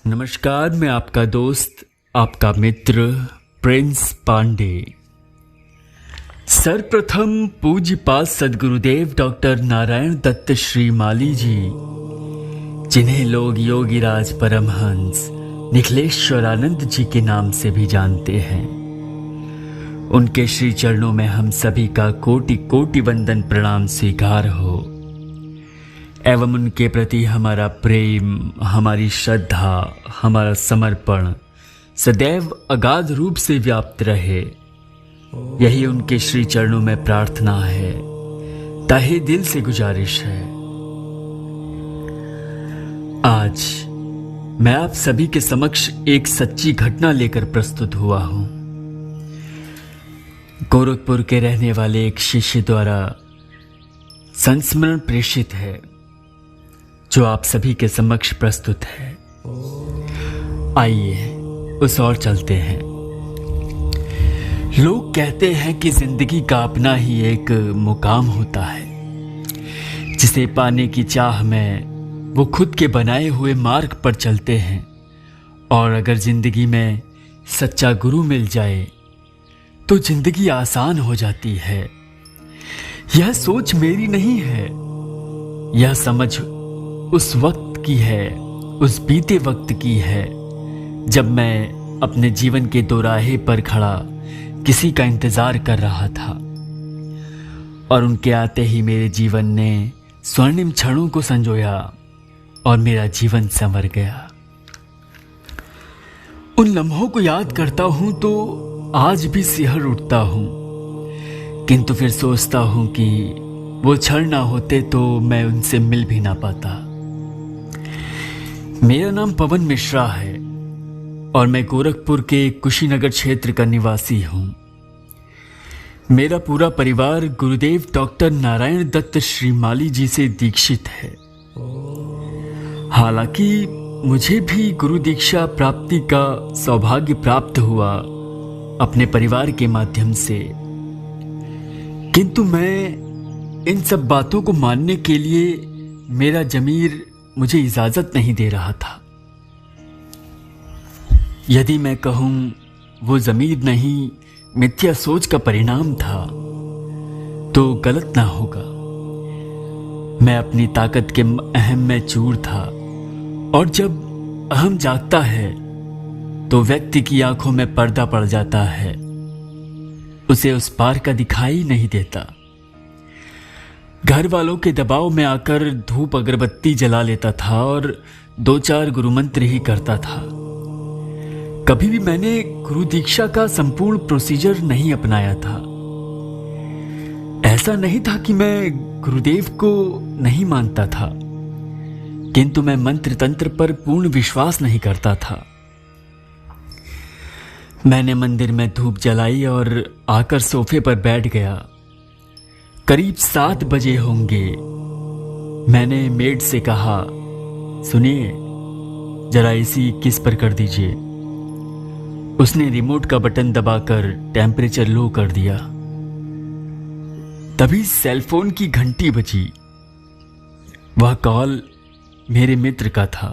नमस्कार, मैं आपका दोस्त, आपका मित्र प्रिंस पांडे। सर्वप्रथम पूज्यपाद सद्गुरुदेव डॉक्टर नारायण दत्त श्रीमाली जी, जिन्हें लोग योगीराज परमहंस निखिलेश्वरानंद जी के नाम से भी जानते हैं, उनके श्री चरणों में हम सभी का कोटि कोटि वंदन प्रणाम स्वीकार हो एवं उनके प्रति हमारा प्रेम, हमारी श्रद्धा, हमारा समर्पण सदैव अगाध रूप से व्याप्त रहे, यही उनके श्री चरणों में प्रार्थना है, तहे दिल से गुजारिश है। आज मैं आप सभी के समक्ष एक सच्ची घटना लेकर प्रस्तुत हुआ हूं। गोरखपुर के रहने वाले एक शिष्य द्वारा संस्मरण प्रेषित है, जो आप सभी के समक्ष प्रस्तुत है। आइए उस ओर चलते हैं। लोग कहते हैं कि जिंदगी का अपना ही एक मुकाम होता है, जिसे पाने की चाह में वो खुद के बनाए हुए मार्ग पर चलते हैं, और अगर जिंदगी में सच्चा गुरु मिल जाए तो जिंदगी आसान हो जाती है। यह सोच मेरी नहीं है, यह समझ उस वक्त की है, उस बीते वक्त की है, जब मैं अपने जीवन के दोराहे पर खड़ा किसी का इंतजार कर रहा था, और उनके आते ही मेरे जीवन ने स्वर्णिम क्षणों को संजोया और मेरा जीवन संवर गया। उन लम्हों को याद करता हूं तो आज भी सिहर उठता हूं, किंतु फिर सोचता हूं कि वो क्षण ना होते तो मैं उनसे मिल भी ना पाता। मेरा नाम पवन मिश्रा है और मैं गोरखपुर के कुशीनगर क्षेत्र का निवासी हूं। मेरा पूरा परिवार गुरुदेव डॉक्टर नारायण दत्त श्रीमाली जी से दीक्षित है। हालांकि मुझे भी गुरु दीक्षा प्राप्ति का सौभाग्य प्राप्त हुआ अपने परिवार के माध्यम से, किंतु मैं इन सब बातों को मानने के लिए मेरा जमीर मुझे इजाजत नहीं दे रहा था। यदि मैं कहूं वो जमीर नहीं, मिथ्या सोच का परिणाम था, तो गलत ना होगा। मैं अपनी ताकत के अहम में चूर था, और जब अहम जागता है तो व्यक्ति की आंखों में पर्दा पड़ जाता है, उसे उस पार का दिखाई नहीं देता। घर वालों के दबाव में आकर धूप अगरबत्ती जला लेता था और 2-4 गुरु मंत्र ही करता था। कभी भी मैंने गुरु दीक्षा का संपूर्ण प्रोसीजर नहीं अपनाया था। ऐसा नहीं था कि मैं गुरुदेव को नहीं मानता था, किंतु मैं मंत्र तंत्र पर पूर्ण विश्वास नहीं करता था। मैंने मंदिर में धूप जलाई और आकर सोफे पर बैठ गया। करीब 7 बजे होंगे। मैंने मेड से कहा, सुनिए जरा एसी 21 पर कर दीजिए। उसने रिमोट का बटन दबाकर टेम्परेचर लो कर दिया। तभी सेलफोन की घंटी बजी। वह कॉल मेरे मित्र का था।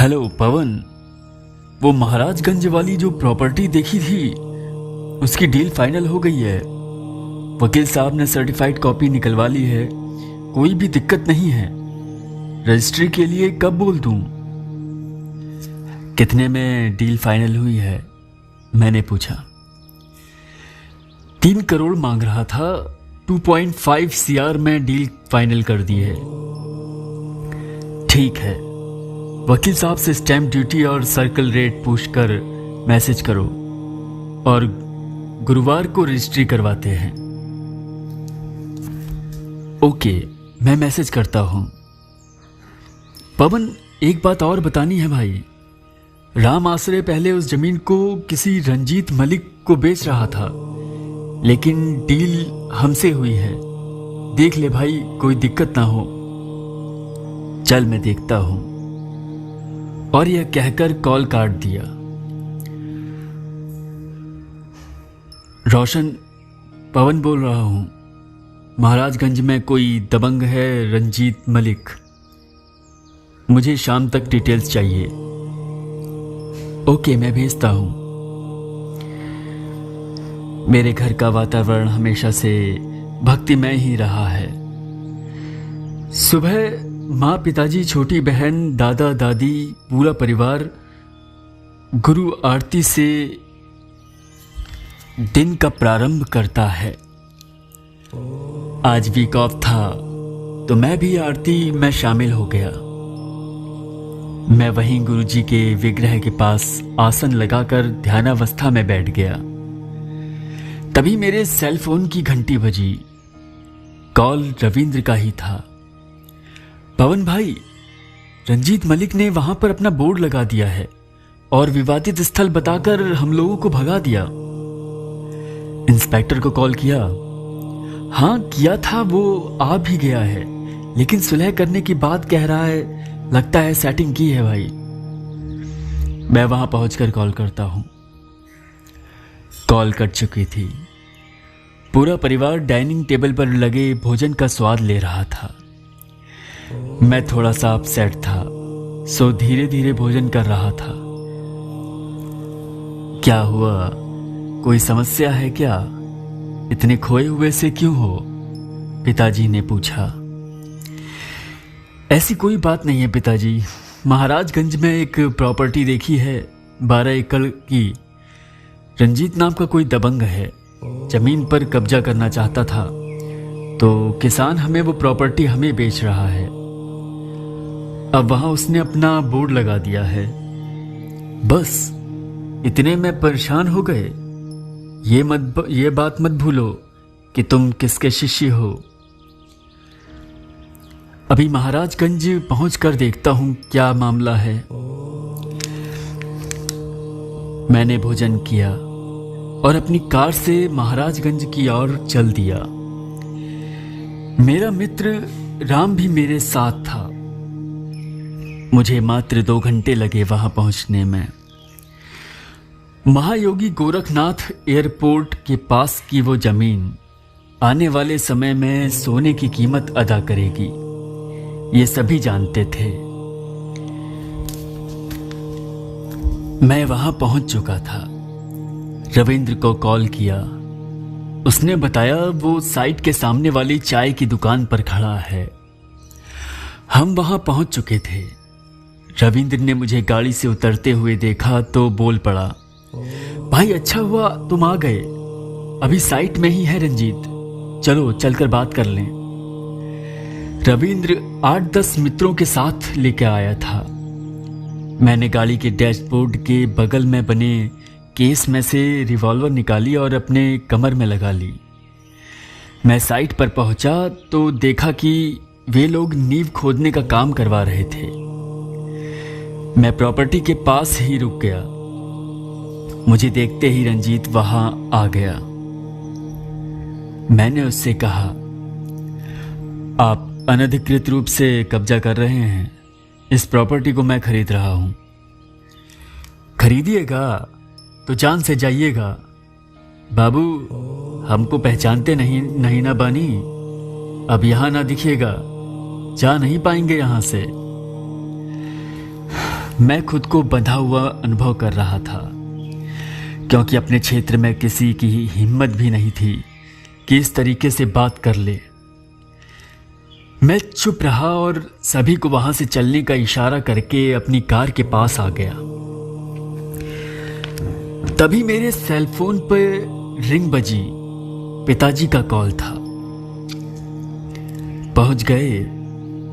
हेलो पवन, वो महाराजगंज वाली जो प्रॉपर्टी देखी थी उसकी डील फाइनल हो गई है। वकील साहब ने सर्टिफाइड कॉपी निकलवा ली है, कोई भी दिक्कत नहीं है। रजिस्ट्री के लिए कब बोल दूं? कितने में डील फाइनल हुई है? मैंने पूछा। 3 करोड़ मांग रहा था, 2.5 CR में डील फाइनल कर दी है। ठीक है, वकील साहब से स्टैंप ड्यूटी और सर्कल रेट पूछकर मैसेज करो, और गुरुवार को रजिस्ट्री करवाते हैं। ओके, मैं मैसेज करता हूं। पवन, एक बात और बतानी है भाई। राम आश्रय पहले उस जमीन को किसी रंजीत मलिक को बेच रहा था, लेकिन डील हमसे हुई है। देख ले भाई, कोई दिक्कत ना हो। चल मैं देखता हूं। और यह कहकर कॉल काट दिया। रोशन, पवन बोल रहा हूं। महाराजगंज में कोई दबंग है रंजीत मलिक। मुझे शाम तक डिटेल्स चाहिए। ओके, मैं भेजता हूँ। मेरे घर का वातावरण हमेशा से भक्तिमय ही रहा है। सुबह माँ, पिताजी, छोटी बहन, दादा, दादी, पूरा परिवार गुरु आरती से दिन का प्रारंभ करता है। आज वीक ऑफ था तो मैं भी आरती में शामिल हो गया। मैं वहीं गुरुजी के विग्रह के पास आसन लगाकर ध्यानावस्था में बैठ गया। तभी मेरे सेल फोन की घंटी बजी। कॉल रविंद्र का ही था। पवन भाई, रंजीत मलिक ने वहां पर अपना बोर्ड लगा दिया है और विवादित स्थल बताकर हम लोगों को भगा दिया। इंस्पेक्टर को कॉल किया? हाँ किया था, वो आ भी गया है, लेकिन सुलह करने की बात कह रहा है। लगता है सेटिंग की है भाई। मैं वहां पहुंचकर कॉल करता हूं। कॉल कट चुकी थी। पूरा परिवार डाइनिंग टेबल पर लगे भोजन का स्वाद ले रहा था। मैं थोड़ा सा अपसेट था, सो धीरे धीरे भोजन कर रहा था। क्या हुआ? कोई समस्या है क्या? इतने खोए हुए से क्यों हो? पिताजी ने पूछा। ऐसी कोई बात नहीं है पिताजी। महाराजगंज में एक प्रॉपर्टी देखी है 12 एकड़ की। रंजीत नाम का कोई दबंग है, जमीन पर कब्जा करना चाहता था, तो किसान हमें वो प्रॉपर्टी हमें बेच रहा है। अब वहां उसने अपना बोर्ड लगा दिया है। बस इतने में परेशान हो गए? ये बात मत भूलो कि तुम किसके शिष्य हो। अभी महाराजगंज पहुंचकर देखता हूं क्या मामला है। मैंने भोजन किया और अपनी कार से महाराजगंज की ओर चल दिया। मेरा मित्र राम भी मेरे साथ था। मुझे मात्र 2 घंटे लगे वहां पहुंचने में। महायोगी गोरखनाथ एयरपोर्ट के पास की वो जमीन आने वाले समय में सोने की कीमत अदा करेगी, ये सभी जानते थे। मैं वहां पहुंच चुका था। रविंद्र को कॉल किया। उसने बताया वो साइट के सामने वाली चाय की दुकान पर खड़ा है। हम वहां पहुंच चुके थे। रविंद्र ने मुझे गाड़ी से उतरते हुए देखा तो बोल पड़ा, भाई अच्छा हुआ तुम आ गए। अभी साइट में ही है रंजीत, चलो चलकर बात कर लें। रविंद्र 8-10 मित्रों के साथ लेकर आया था। मैंने गाड़ी के डैशबोर्ड के बगल में बने केस में से रिवॉल्वर निकाली और अपने कमर में लगा ली। मैं साइट पर पहुंचा तो देखा कि वे लोग नींव खोदने का काम करवा रहे थे। मैं प्रॉपर्टी के पास ही रुक गया। मुझे देखते ही रंजीत वहां आ गया। मैंने उससे कहा, आप अनधिकृत रूप से कब्जा कर रहे हैं। इस प्रॉपर्टी को मैं खरीद रहा हूं। खरीदिएगा तो जान से जाइएगा। बाबू, हमको पहचानते नहीं ना बानी। अब यहां ना दिखिएगा, जा नहीं पाएंगे यहां से। मैं खुद को बंधा हुआ अनुभव कर रहा था, क्योंकि अपने क्षेत्र में किसी की हिम्मत भी नहीं थी कि इस तरीके से बात कर ले। मैं चुप रहा और सभी को वहां से चलने का इशारा करके अपनी कार के पास आ गया। तभी मेरे सेल फोन पर रिंग बजी। पिताजी का कॉल था। पहुंच गए?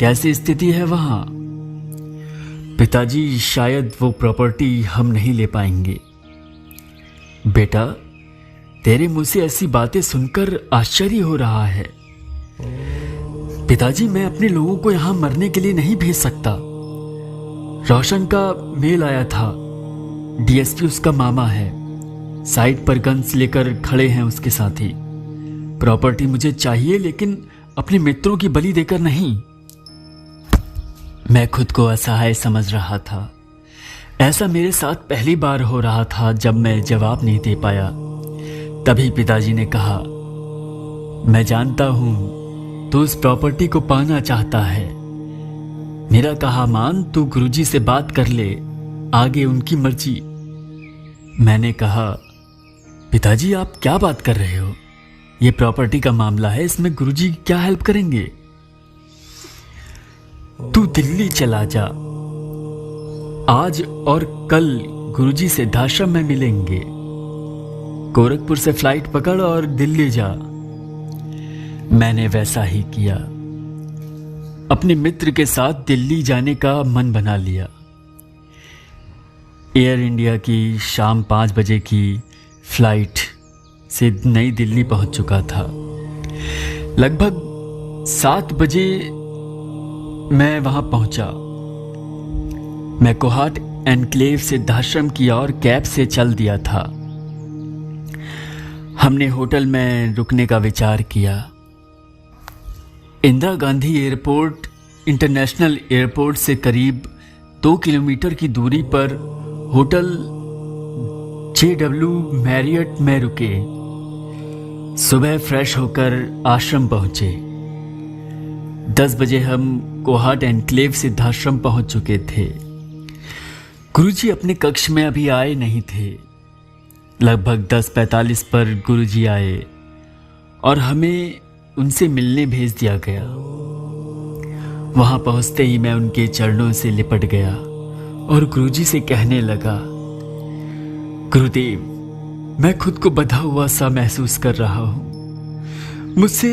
कैसी स्थिति है वहां? पिताजी, शायद वो प्रॉपर्टी हम नहीं ले पाएंगे। बेटा, तेरे मुंह से ऐसी बातें सुनकर आश्चर्य हो रहा है। पिताजी, मैं अपने लोगों को यहां मरने के लिए नहीं भेज सकता। रोशन का मेल आया था। डीएसपी उसका मामा है। साइड पर गन्स लेकर खड़े हैं उसके साथी। प्रॉपर्टी मुझे चाहिए, लेकिन अपने मित्रों की बलि देकर नहीं। मैं खुद को असहाय समझ रहा था। ऐसा मेरे साथ पहली बार हो रहा था जब मैं जवाब नहीं दे पाया। तभी पिताजी ने कहा, मैं जानता हूं तू उस प्रॉपर्टी को पाना चाहता है, मेरा कहा मान, तू गुरुजी से बात कर ले, आगे उनकी मर्जी। मैंने कहा पिताजी आप क्या बात कर रहे हो, ये प्रॉपर्टी का मामला है, इसमें गुरुजी क्या हेल्प करेंगे। तू दिल्ली चला जा, आज और कल गुरुजी सिद्धाश्रम में मिलेंगे। गोरखपुर से फ्लाइट पकड़ और दिल्ली जा। मैंने वैसा ही किया, अपने मित्र के साथ दिल्ली जाने का मन बना लिया। एयर इंडिया की शाम 5 बजे की फ्लाइट से नई दिल्ली पहुंच चुका था। लगभग 7 बजे मैं वहां पहुंचा। मैं कोहाट एनक्लेव सिद्धाश्रम की ओर कैब से चल दिया था। हमने होटल में रुकने का विचार किया। Indira Gandhi airport international airport से करीब 2 किलोमीटर की दूरी पर होटल JW मैरियट में रुके। सुबह फ्रेश होकर आश्रम पहुंचे। 10 बजे हम कोहाट एनक्लेव सिद्धाश्रम पहुंच चुके थे। गुरुजी अपने कक्ष में अभी आए नहीं थे। लगभग 10:45 पर गुरुजी आए और हमें उनसे मिलने भेज दिया गया। वहां पहुंचते ही मैं उनके चरणों से लिपट गया और गुरुजी से कहने लगा, गुरुदेव, मैं खुद को बंधा हुआ सा महसूस कर रहा हूं। मुझसे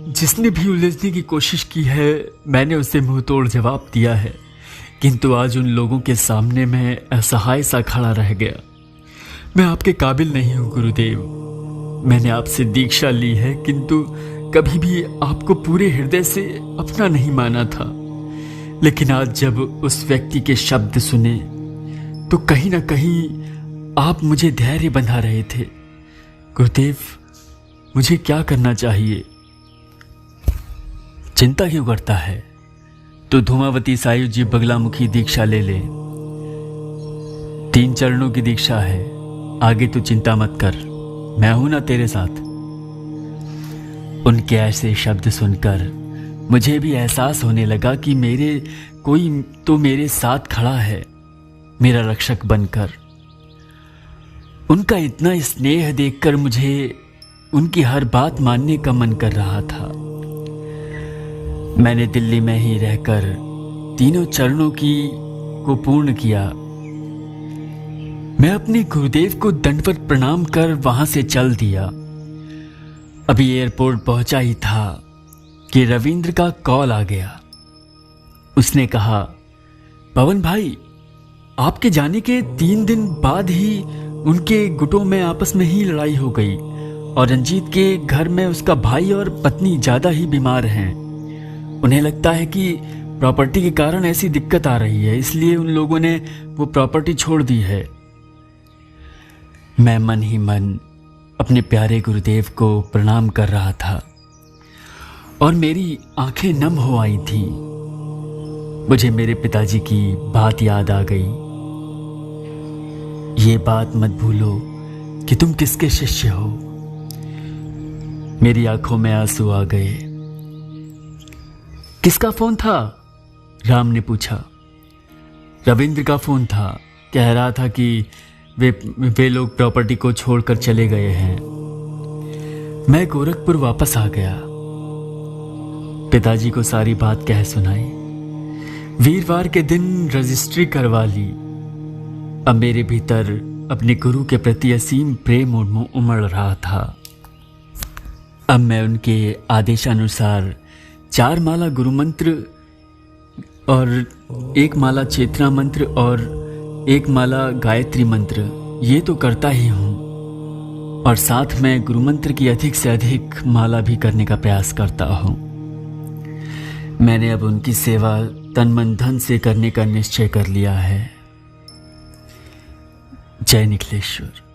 जिसने भी उलझने की कोशिश की है, मैंने उसे मुंह तोड़ जवाब दिया है, किंतु आज उन लोगों के सामने मैं असहाय सा खड़ा रह गया। मैं आपके काबिल नहीं हूं गुरुदेव। मैंने आपसे दीक्षा ली है, किंतु कभी भी आपको पूरे हृदय से अपना नहीं माना था। लेकिन आज जब उस व्यक्ति के शब्द सुने तो कहीं ना कहीं आप मुझे धैर्य बंधा रहे थे। गुरुदेव, मुझे क्या करना चाहिए? चिंता क्यों करता है? तो धूमावती सायुज जी बगलामुखी दीक्षा ले ले। 3 चरणों की दीक्षा है, आगे तू चिंता मत कर, मैं हूं ना तेरे साथ। उनके ऐसे शब्द सुनकर मुझे भी एहसास होने लगा कि कोई तो मेरे साथ खड़ा है, मेरा रक्षक बनकर। उनका इतना स्नेह देखकर मुझे उनकी हर बात मानने का मन कर रहा था। मैंने दिल्ली में ही रहकर 3 चरणों को पूर्ण किया। मैं अपने गुरुदेव को दंडवत प्रणाम कर वहां से चल दिया। अभी एयरपोर्ट पहुंचा ही था कि रविंद्र का कॉल आ गया। उसने कहा, पवन भाई, आपके जाने के 3 दिन बाद ही उनके गुटों में आपस में ही लड़ाई हो गई और रंजीत के घर में उसका भाई और पत्नी ज्यादा ही बीमार हैं। उन्हें लगता है कि प्रॉपर्टी के कारण ऐसी दिक्कत आ रही है, इसलिए उन लोगों ने वो प्रॉपर्टी छोड़ दी है। मैं मन ही मन अपने प्यारे गुरुदेव को प्रणाम कर रहा था और मेरी आंखें नम हो आई थी। मुझे मेरे पिताजी की बात याद आ गई। ये बात मत भूलो कि तुम किसके शिष्य हो। मेरी आंखों में आंसू आ गए। किसका फोन था? राम ने पूछा। रविंद्र का फोन था। कह रहा था कि वे लोग प्रॉपर्टी को छोड़कर चले गए हैं। मैं गोरखपुर वापस आ गया। पिताजी को सारी बात कह सुनाई। वीरवार के दिन रजिस्ट्री करवा ली। अब मेरे भीतर अपने गुरु के प्रति असीम प्रेम उमड़ रहा था। अब मैं उनके आदेशानुसार 4 माला गुरु मंत्र और 1 माला चेतना मंत्र और 1 माला गायत्री मंत्र ये तो करता ही हूँ, और साथ में गुरु मंत्र की अधिक से अधिक माला भी करने का प्रयास करता हूँ। मैंने अब उनकी सेवा तन मन धन से करने का निश्चय कर लिया है। जय निखिलेश्वर।